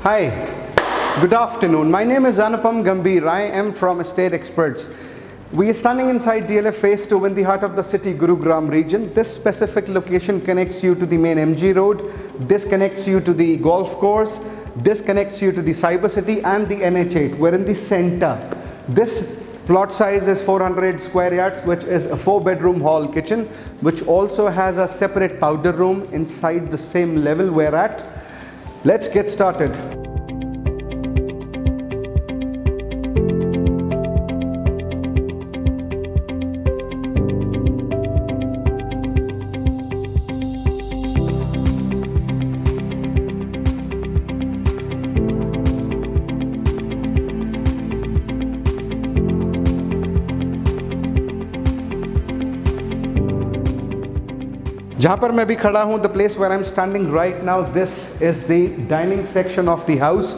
Hi, good afternoon. My name is Anupam Gambhir. I am from Estate Experts. We are standing inside DLF Phase 2 in the heart of the city, Gurugram region. This specific location connects you to the main MG road. This connects you to the golf course. This connects you to the Cyber City and the NH8. We're in the center. This plot size is 400 square yards, which is a 4-bedroom hall kitchen, which also has a separate powder room inside the same level we're at. Let's get started. जहाँ पर मैं भी खड़ा हूँ, the place where I'm standing right now, this is the dining section of the house.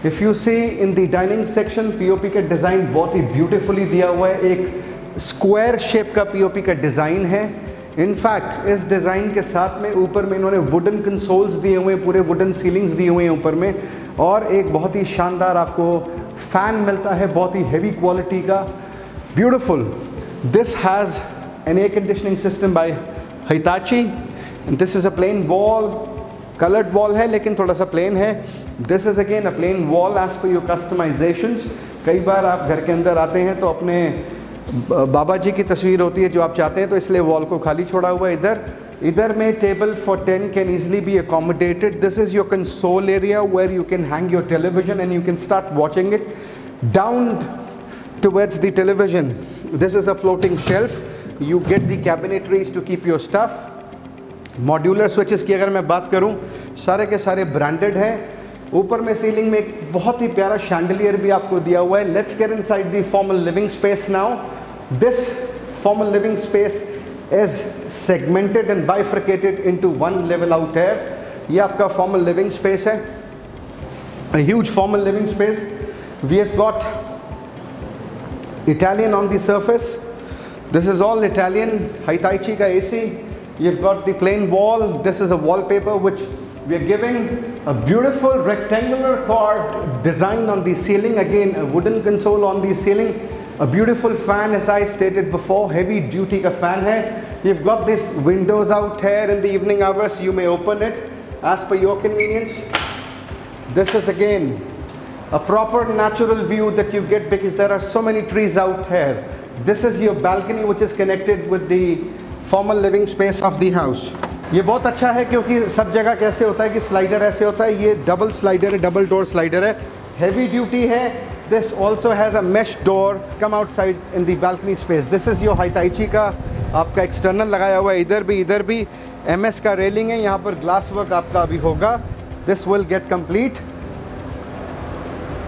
If you see in the dining section, POP का design बहुत ही beautifully दिया हुआ है. एक square shape का POP का डिज़ाइन है. In fact, इस डिज़ाइन के साथ में ऊपर में इन्होंने wooden consoles दिए हुए हैं, पूरे wooden ceilings दिए हुए हैं ऊपर में, और एक बहुत ही शानदार आपको fan मिलता है, बहुत ही heavy quality का. Beautiful. This has an air conditioning system by Hitachi, and this is a plain wall, colored wall है लेकिन थोड़ा सा plain है. This is again a plain wall as per your customizations. कई बार आप घर के अंदर आते हैं तो अपने बाबा जी की तस्वीर होती है जो आप चाहते हैं, तो इसलिए वॉल को खाली छोड़ा हुआ है. इधर में table for 10 can easily be accommodated. This is your console area where you can hang your television and you can start watching it. Down towards the television, this is a floating shelf. You get the cabinetries to keep your stuff. Modular switches की अगर मैं बात करूं, सारे के सारे branded हैं. ऊपर में सीलिंग में एक बहुत ही प्यारा chandelier भी आपको दिया हुआ है. Let's get inside the formal living space now. This formal living space is segmented and bifurcated into one level out here. ये आपका formal living space है. A huge formal living space. We have got Italian on the surface. This is all Italian, Hitachi ka AC. You've got the plain wall. This is a wallpaper which we are giving a beautiful rectangular carved design on the ceiling. Again, a wooden console on the ceiling. A beautiful fan, as I stated before, heavy duty ka fan hai. You've got these windows out here in the evening hours. You may open it as per your convenience. This is again a proper natural view that you get because there are so many trees out here. This is your balcony which is connected with the formal living space of the house. ये बहुत अच्छा है क्योंकि सब जगह कैसे होता है कि स्लाइडर ऐसे होता है, ये डबल स्लाइडर है, डबल डोर स्लाइडर है, हेवी ड्यूटी है. This also has a mesh door. Come outside in the balcony space. This is your Hitachi का आपका एक्सटर्नल लगाया हुआ है. इधर भी MS का रेलिंग है. यहाँ पर ग्लास वर्क आपका अभी होगा. This will get complete.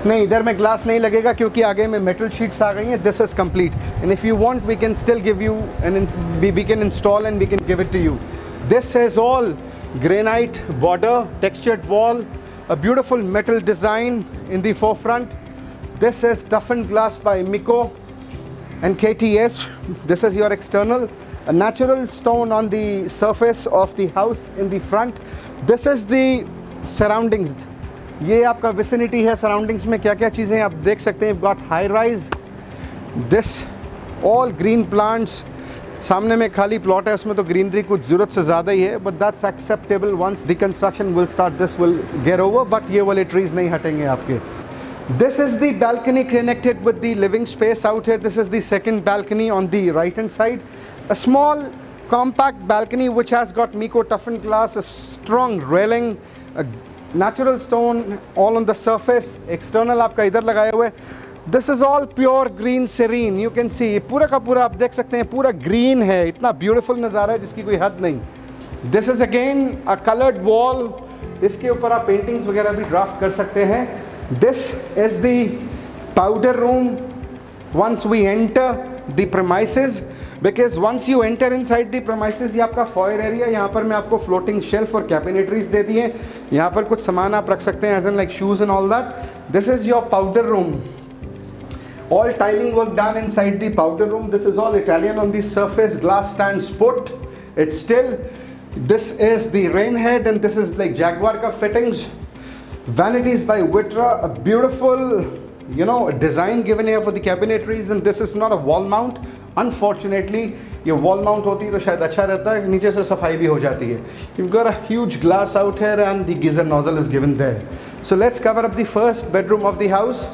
नहीं, इधर में ग्लास नहीं लगेगा क्योंकि आगे में मेटल शीट्स आ गई हैं. This is complete and if you want we can still give you and we can install and we can give it to you. This is all granite border, textured wall, a beautiful metal design in the forefront. This is toughen glass by Miko and KTS. This is your external, a natural stone on the surface of the house in the front. This is the surroundings. ये आपका vicinity है. Surroundings में क्या क्या चीज़ें आप देख सकते हैं. Got high rise, this all green plants. सामने में खाली प्लॉट है, उसमें तो ग्रीनरी कुछ ज़रूरत से ज़्यादा ही है, but that's acceptable. Once the construction will start this will get over, but ये वाले ट्रीज नहीं हटेंगे आपके. This is the balcony connected with the living space out here. This is the second balcony on the right hand side. A small compact balcony which has got Miko toughened glass, a strong railing, a natural stone all on the surface. External आपका इधर लगाया हुआ है. This is all pure green serene. You can see पूरा का पूरा आप देख सकते हैं, पूरा green है. इतना beautiful नज़ारा है जिसकी कोई हद नहीं. This is again a colored wall. इसके ऊपर आप पेंटिंग्स वगैरह भी ड्राफ्ट कर सकते हैं. This is the powder room. Once we enter the premises, because once you enter inside the premises, ये आपका foyer area. यहाँ पर मैं आपको floating shelf और cabinetries दे दिए. यहाँ पर कुछ सामान आप रख सकते हैं, as in like shoes and all that. This is your powder room. All tiling work done inside the powder room. This is all Italian on the surface. Glass stands put. It's still. This is the rain head and this is like Jaguar ka fittings. Vanities by Vitra, a beautiful, you know, design given here for the cabinetries, and this is not a wall mount. Unfortunately, ये wall mount होती तो शायद अच्छा रहता है, नीचे से सफाई भी हो जाती है. You've got a huge glass out here and the geyser nozzle is given there. So let's cover up the first bedroom of the house.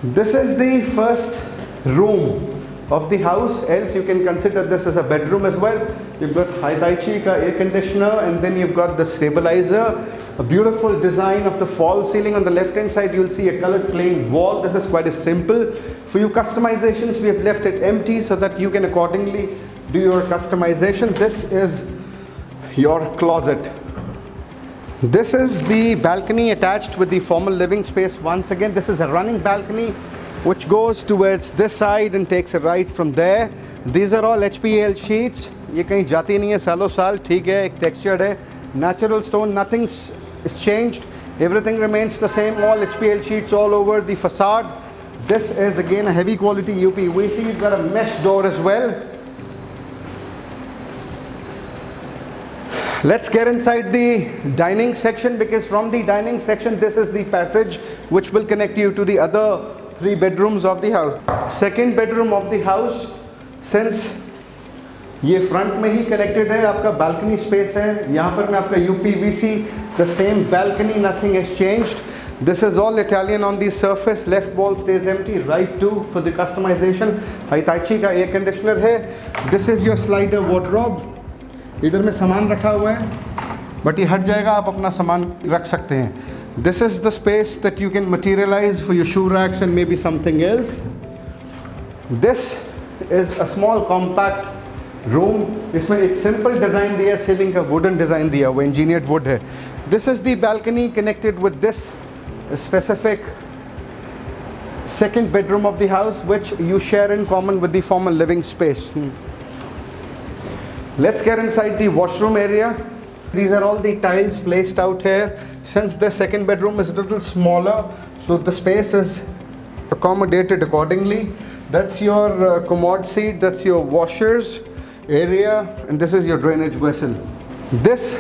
This is the first room of the house, else you can consider this as a bedroom as well. You've got Hitachi ka air conditioner, and then you've got the stabilizer, a beautiful design of the false ceiling. On the left hand side you'll see a colored plain wall. This is quite a simple. For your customizations we have left it empty so that you can accordingly do your customization. This is your closet. This is the balcony attached with the formal living space. Once again, this is a running balcony which goes towards this side and takes a right from there. These are all HPL sheets. ये कहीं जाती नहीं है सालों साल, ठीक है, एक textured है, natural stone, nothing is changed, everything remains the same, all HPL sheets all over the facade. This is again a heavy quality UPVC. You've got a mesh door as well. Let's get inside the dining section, because from the dining section this is the passage which will connect you to the other 3 bedrooms of the house. Second bedroom of the house, since ये front में ही connected है, आपका balcony space है, यहाँ पर मैं आपका UPVC, the same balcony, nothing has changed. This is all Italian on the surface. Left wall stays empty, right too for the customization. Hitachi का air conditioner है. This is your slider wardrobe. इधर में सामान रखा हुआ है, but ये हट जाएगा, आप अपना सामान रख सकते हैं. This is the space that you can materialize for your shoe racks and maybe something else. This is a small compact room. इसमें एक simple design दिया है, ceiling का wooden design दिया हुआ, engineered wood है. This is the balcony connected with this specific second bedroom of the house, which you share in common with the formal living space. Let's get inside the washroom area. These are all the tiles placed out here. Since the second bedroom is a little smaller, so the space is accommodated accordingly. That's your commode seat, that's your washers area, and this is your drainage vessel. This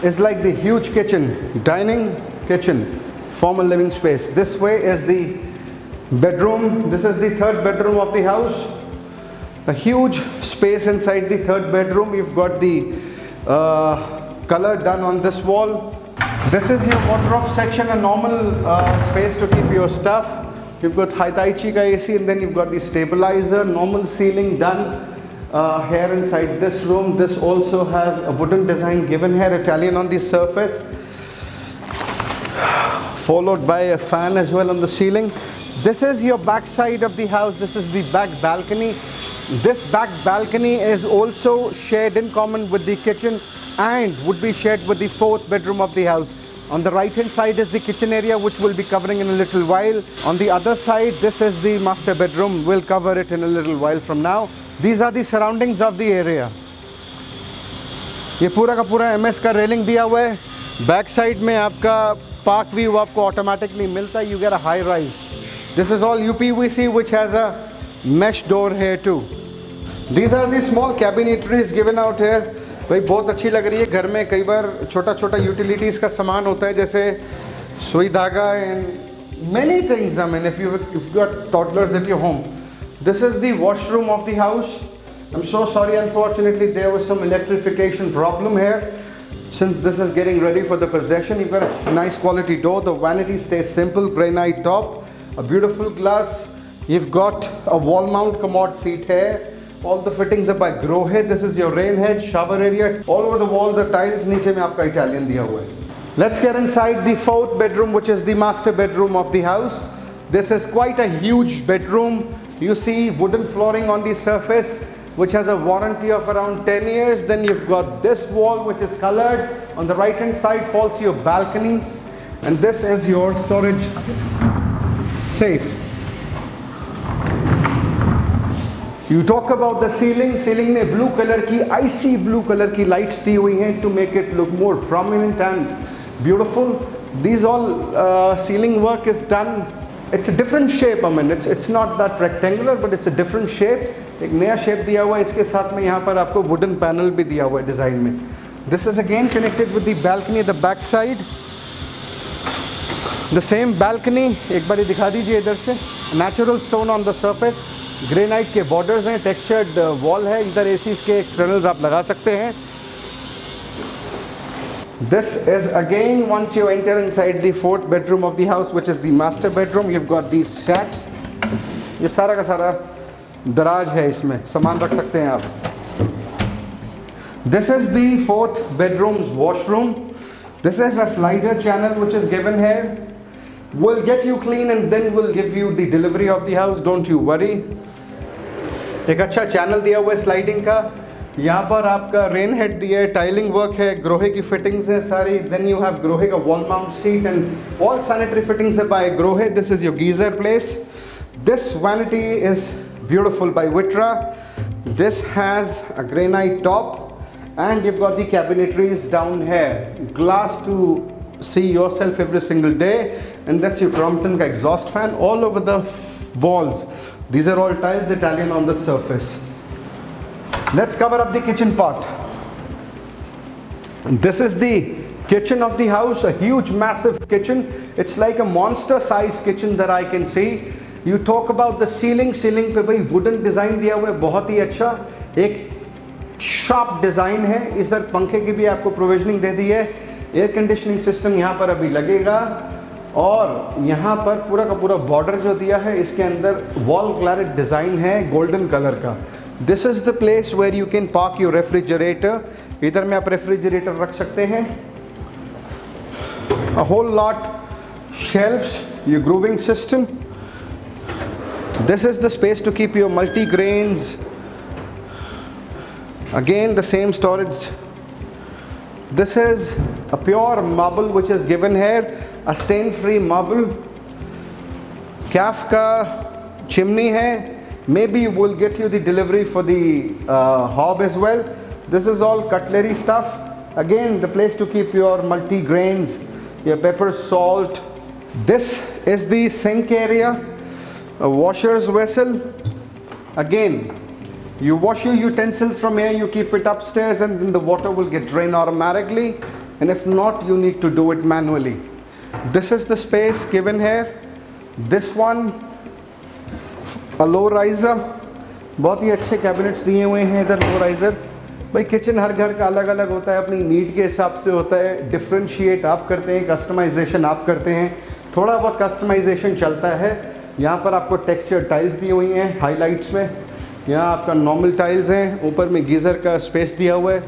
is like the huge kitchen, dining kitchen, formal living space. This way is the bedroom. This is the third bedroom of the house. A huge space inside the third bedroom. You've got the color done on this wall. This is your wardrobe section, a normal space to keep your stuff. You've got Hitachi ka AC, and then you've got the stabilizer, normal ceiling done here inside this room. This also has a wooden design given here, Italian on the surface, followed by a fan as well on the ceiling. This is your back side of the house. This is the back balcony. This back balcony is also shared in common with the kitchen and would be shared with the fourth bedroom of the house. On the right hand side is the kitchen area, which we'll be covering in a little while. On the other side, this is the master bedroom. We'll cover it in a little while from now. These are the surroundings of the area. ये पूरा का पूरा MS का railing दिया हुआ है. Back side में आपका पार्क व्यू आपको ऑटोमेटिकली मिलता है. You get a high rise. This is all UPVC, which has a mesh door here too. These are the small cabinetries given out here. भाई बहुत अच्छी लग रही है. घर में कई बार छोटा छोटा यूटिलिटीज़ का सामान होता है, जैसे सुई धागा and many things. I mean, if you've got toddlers at your home. This is the washroom of the house. I'm so sorry, unfortunately there was some electrification problem here. Since this is getting ready for the possession, you've got a nice quality door. The vanity stays simple, granite top, a beautiful glass. You've got a wall mount commode seat here. All the fittings are by Grohe. This is your rain head, shower area. All over the walls are tiles. नीचे में आपका Italian दिया हुआ है. Let's get inside the fourth bedroom, which is the master bedroom of the house. This is quite a huge bedroom. You see wooden flooring on the surface, which has a warranty of around 10 years. Then you've got this wall, which is colored. On the right hand side falls your balcony, and this is your storage safe. You talk about the ceiling. Ceiling में blue color की, icy blue color की lights दी हुई हैं to make it look more prominent and beautiful. These all ceiling work is done. It's a different shape. I mean, it's not that rectangular, but it's a different shape. एक नया shape दिया हुआ है. इसके साथ में यहाँ पर आपको wooden panel भी दिया हुआ है design में. This is again connected with the balcony at the back side. The same balcony, एक बारी दिखा दीजिए इधर से. Natural stone on the surface. Granite के borders हैं, textured wall है. इधर ACs के externals आप लगा सकते हैं. This is again once you enter inside the fourth bedroom of the house, which is the master bedroom. You've got these shacks. ये सारा का सारा दराज है, इसमें सामान रख सकते हैं आप. This is the fourth bedroom's washroom. This is a slider channel which is given here. We'll get you clean and then we'll give you the delivery of the house. Don't you worry. एक अच्छा channel दिया हुआ है sliding का. यहाँ पर आपका rain head दिया है, टाइलिंग वर्क है, ग्रोहे की फिटिंग्स है सारी. देन यू हैव ग्रोहे का wall mount seat and all sanitary fittings है by Grohe. This is your geyser place. This vanity is beautiful by Vitra. This has a granite top and you've got the cabinetries down here, glass to see yourself every single day, and that's your Crompton ka exhaust fan all over the walls. These are all tiles, Italian on the surface. Let's cover up the kitchen part. This is the kitchen of the house, a huge massive kitchen. It's like a monster size kitchen that I can see. You talk about the ceiling पे भाई wooden design दिया हुआ है, बहुत ही अच्छा. एक sharp design है. इधर पंखे की भी आपको प्रोविजनिंग दे दी है. एयर कंडीशनिंग सिस्टम यहाँ पर अभी लगेगा. और यहाँ पर पूरा का पूरा बॉर्डर जो दिया है, इसके अंदर वॉल क्लैरिट डिज़ाइन है गोल्डन कलर का. This is the place where you can park your refrigerator. इधर में आप रेफ्रिजरेटर रख सकते हैं. A whole lot shelves, your grooving system. This is the space to keep your multi grains. Again the same storage. This is a pure marble which is given here, a stain free marble. CAF का chimney है. Maybe we'll get you the delivery for the hob as well. This is all cutlery stuff. Again the place to keep your multi grains, your pepper, salt. This is the sink area, a washer's vessel. Again, you wash your utensils from here, you keep it upstairs, and then the water will get drained automatically. And if not, you need to do it manually. This is the space given here. This one, a low riser. बहुत ही अच्छे cabinets दिए हुए हैं इधर low riser. भाई kitchen हर घर का अलग अलग होता है, अपनी नीड के हिसाब से होता है. डिफ्रेंशिएट आप करते हैं, कस्टमाइजेशन आप करते हैं. थोड़ा बहुत कस्टमाइजेशन चलता है. यहाँ पर आपको टेक्सचर टाइल्स दी हुई हैं हाईलाइट्स में. यहाँ आपका नॉर्मल टाइल्स हैं, ऊपर में गीज़र का स्पेस दिया हुआ है,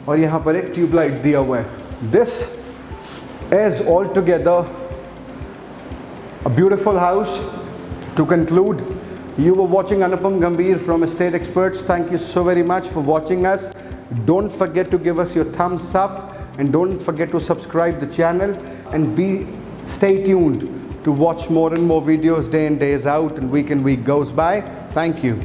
और यहाँ पर एक ट्यूबलाइट दिया हुआ है. This is all together a beautiful house. To conclude, you were watching Anupam Gambhir from Estate Experts. Thank you so very much for watching us. Don't forget to give us your thumbs up, and don't forget to subscribe the channel, and stay tuned to watch more and more videos day in days out, and week goes by. Thank you.